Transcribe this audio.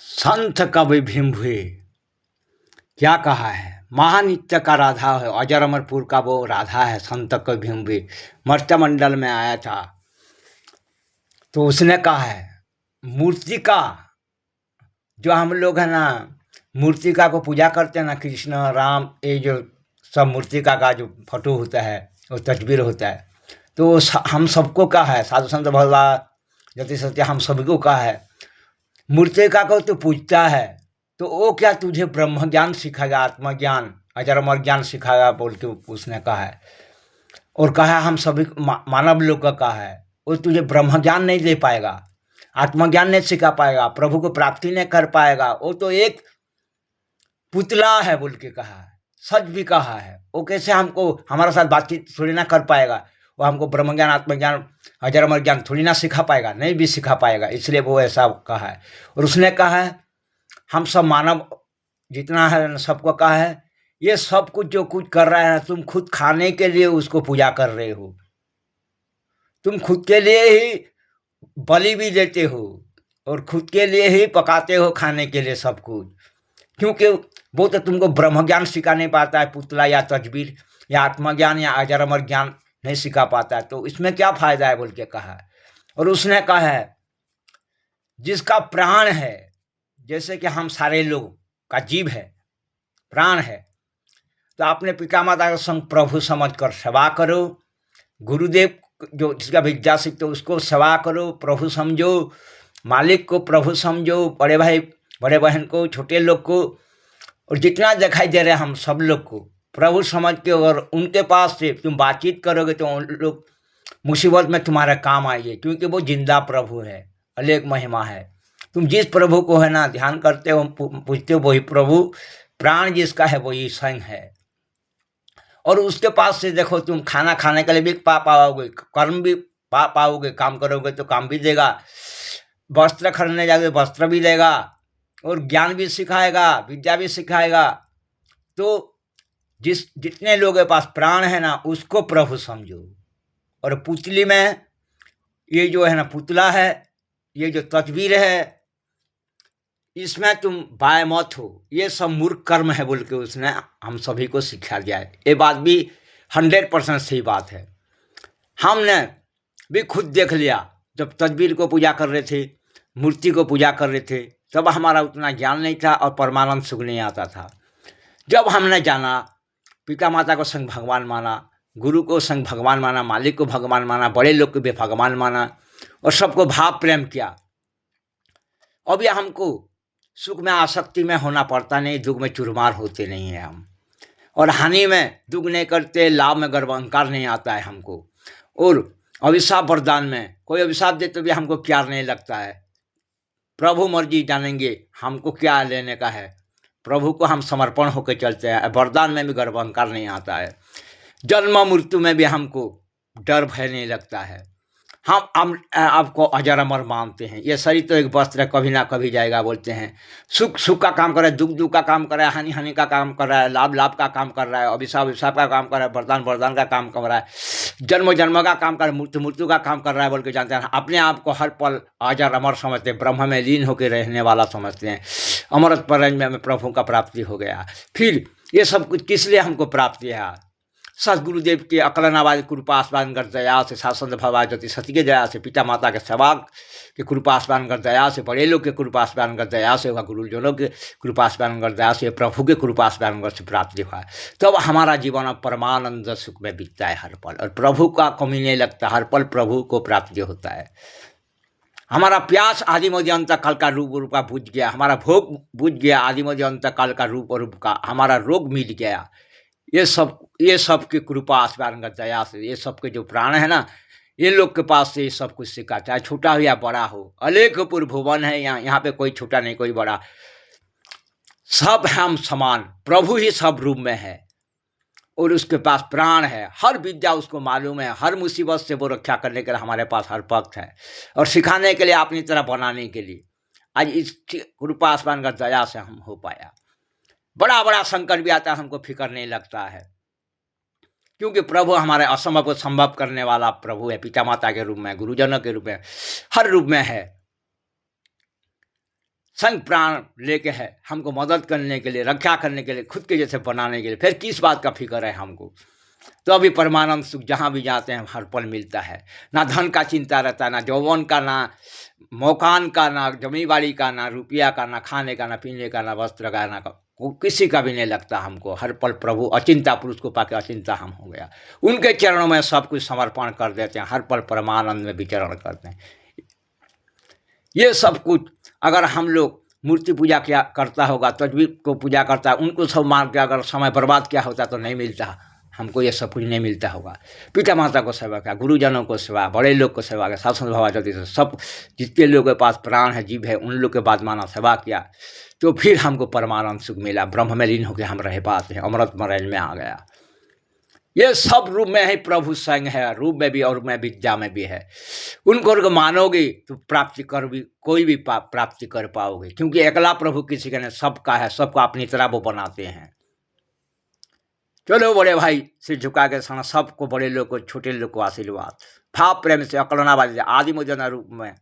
संत कवि भीम हुए। क्या कहा है? महानित्य का राधा है, अजर अमरपुर का वो राधा है। संत कवि भीम हुए मर्त्य मंडल में आया था, तो उसने कहा है मूर्तिका, जो हम लोग है ना मूर्तिका को पूजा करते हैं ना, कृष्ण राम, ये जो सब मूर्तिका का जो फोटो होता है, वो तस्वीर होता है, तो हम सबको कहा है, साधु संत भगवा जति सत्य हम सबको कहा है, मूर्तिका को तो पूजता है तो वो क्या तुझे ब्रह्म ज्ञान सिखाएगा, आत्मज्ञान, अजर अमर ज्ञान सिखाएगा बोल के उसने कहा है। और कहा हम सभी मानव लोग का कहा है, वो तुझे ब्रह्म ज्ञान नहीं दे पाएगा, आत्मज्ञान नहीं सिखा पाएगा, प्रभु को प्राप्ति नहीं कर पाएगा, वो तो एक पुतला है बोल के कहा है। सच भी कहा है, वो कैसे हमको हमारे साथ बातचीत थोड़ी ना कर पाएगा, वो हमको ब्रह्म ज्ञान, आत्मज्ञान, अजर अमर ज्ञान थोड़ी ना सिखा पाएगा, नहीं भी सिखा पाएगा, इसलिए वो ऐसा कहा है। और उसने कहा है हम सब मानव जितना है सबको कहा है, ये सब कुछ जो कुछ कर रहा है तुम खुद खाने के लिए उसको पूजा कर रहे हो, तुम खुद के लिए ही बलि भी देते हो और खुद के लिए ही पकाते हो खाने के लिए सब कुछ, क्योंकि वो तो तुमको ब्रह्म ज्ञान सिखा नहीं पाता है, पुतला या तस्वीर या आत्मज्ञान या अजर अमर ज्ञान नहीं सिखा पाता है, तो इसमें क्या फायदा है बोल के कहा है। और उसने कहा है जिसका प्राण है, जैसे कि हम सारे लोग का जीव है, प्राण है, तो अपने पिता माता का संग प्रभु समझ कर सेवा करो, गुरुदेव जो जिसका विद्या सीखते उसको सेवा करो, प्रभु समझो, मालिक को प्रभु समझो, बड़े भाई बड़े बहन को, छोटे लोग को, और जितना दिखाई दे रहे हम सब लोग को प्रभु समझ के, और उनके पास से तुम बातचीत करोगे तो उन लोग मुसीबत में तुम्हारे काम आएंगे, क्योंकि वो जिंदा प्रभु है, अलेख महिमा है। तुम जिस प्रभु को है ना ध्यान करते हो, पूछते हो, वही प्रभु, प्राण जिसका है वही संग है। और उसके पास से देखो तुम खाना खाने के लिए भी पा पाओगे, कर्म भी पा पाओगे, काम करोगे तो काम भी देगा, वस्त्र खरीदने जाओगे वस्त्र भी देगा, और ज्ञान भी सिखाएगा, विद्या भी सिखाएगा। तो जितने लोगों के पास प्राण है ना उसको प्रभु समझो। और पुतली में ये जो है ना पुतला है, ये जो तस्वीर है, इसमें तुम बाय मत हो, ये सब मूर्ख कर्म है बोल के उसने हम सभी को सिखा दिया है। ये बात भी 100% सही बात है। हमने भी खुद देख लिया, जब तस्वीर को पूजा कर रहे थे, मूर्ति को पूजा कर रहे थे, तब हमारा उतना ज्ञान नहीं था और परमानंद सुख नहीं आता था। जब हमने जाना, पिता माता को संग भगवान माना, गुरु को संग भगवान माना, मालिक को भगवान माना, बड़े लोग को भी भगवान माना, और सबको भाव प्रेम किया, अब यह हमको सुख में आसक्ति में होना पड़ता नहीं, दुख में चुरमार होते नहीं हैं हम, और हानि में दुख नहीं करते, लाभ में गर्व अहंकार नहीं आता है हमको। और अभिशाप वरदान में कोई अभिशाप दे तो भी हमको क्या नहीं लगता है, प्रभु मर्जी जानेंगे, हमको क्या लेने का है, प्रभु को हम समर्पण होकर चलते हैं। वरदान में भी गर्व अहंकार नहीं आता है, जन्म मृत्यु में भी हमको डर भय नहीं लगता है, हम आपको अजर अमर मानते हैं। ये शरीर तो एक वस्त्र है, कभी ना कभी जाएगा बोलते हैं। सुख सुख का काम कर रहा है, दुख दुख का काम कर रहा है, हानि हानि का काम कर रहा है, लाभ लाभ का काम कर रहा है, अभिशाप अभिशाप का काम कर रहा है, वरदान वरदान का काम कर रहा है, जन्म जन्म का काम कर रहा है, मृत्यु मृत्यु का काम कर रहा है बोल के जानते हैं। अपने आप को हर पल अजर अमर समझते हैं, ब्रह्म में लीन होकर रहने वाला समझते हैं, अमृत परंज में प्रभु का प्राप्ति हो गया। फिर ये सब कुछ किस लिए हमको प्राप्ति है? सदगुरुदेव के अकलनावाद कृपास्वान कर दया से, शासन भवा ज्योति सती के दया से, पिता माता के सवाग के कृपास्वान कर दया से, बड़े लोग के कृपास्वान कर दया से, गुरुजनों के कृपास्वान कर दया से, प्रभु के कृपास्वान कर से प्राप्ति हुआ है। तब हमारा जीवन अब परमानंद सुख में बीतता है हर पल, और प्रभु का कमी नहीं लगता, हर पल प्रभु को प्राप्ति होता है। हमारा प्यास आदि मध्य अंत काल का रूप का बुझ गया, हमारा भोग बुझ गया, आदि मध्य अंत काल का रूप और रूप का हमारा रोग मिट गया। ये सब की कृपा आस्वान का दया से, ये सब के जो प्राण है ना, ये लोग के पास से ये सब कुछ सीखा, चाहे छोटा हो या बड़ा हो। अलेखपुर भुवन है, यहाँ पे कोई छोटा नहीं कोई बड़ा, सब हम समान, प्रभु ही सब रूप में है, और उसके पास प्राण है, हर विद्या उसको मालूम है, हर मुसीबत से वो रक्षा करने के लिए हमारे पास हर पक्ष है, और सिखाने के लिए अपनी तरह बनाने के लिए। आज इस कृपा आस्वान का दया से हम हो पाया। बड़ा बड़ा संकट भी आता है, हमको फिक्र नहीं लगता है, क्योंकि प्रभु हमारे असंभव को संभव करने वाला प्रभु है, पिता माता के रूप में, गुरुजनों के रूप में, हर रूप में है। संग प्राण लेके है हमको मदद करने के लिए, रक्षा करने के लिए, खुद के जैसे बनाने के लिए, फिर किस बात का फिक्र है हमको। तो अभी परमानंद सुख जहाँ भी जाते हैं हर पल मिलता है। ना धन का चिंता रहता है, ना यौवन का, ना मकान का, ना जमींदारी का, ना रुपया का, ना खाने का, ना पीने का, ना वस्त्र का, ना किसी का भी नहीं लगता हमको। हर पल प्रभु अचिंता पुरुष को पाके अचिंता हम हो गया। उनके चरणों में सब कुछ समर्पण कर देते हैं, हर पल परमानंद में विचरण करते हैं। ये सब कुछ अगर हम लोग मूर्ति पूजा क्या करता होगा, तजवीर को पूजा करता है, उनको सब मार के अगर समय बर्बाद क्या होता तो नहीं मिलता हमको, ये सब कुछ नहीं मिलता होगा। पिता माता को सेवा किया, गुरुजनों को सेवा, बड़े लोग को सेवा किया, साधु संत भाव से सब जितने लोगों के पास प्राण है, जीव है, उन लोग के बाद माना सेवा किया, तो फिर हमको परमानंद सुख मिला। ब्रह्म में लीन होकर हम रह पाते हैं, अमृत मरल में आ गया। ये सब रूप में ही प्रभु संग है, रूप में भी और में विद्या में भी है। उनको मानोगे तो प्राप्ति कर भी, कोई भी प्राप्ति कर पाओगे, क्योंकि अकेला प्रभु किसी का नहीं, सबका है, सबको अपनी तरह वो बनाते हैं। चलो बड़े भाई सिर झुका के सबको, बड़े लोग को, छोटे लोग को आशीर्वाद, भाव प्रेम से अकलनाबाजी आदि मुद्रा रूप में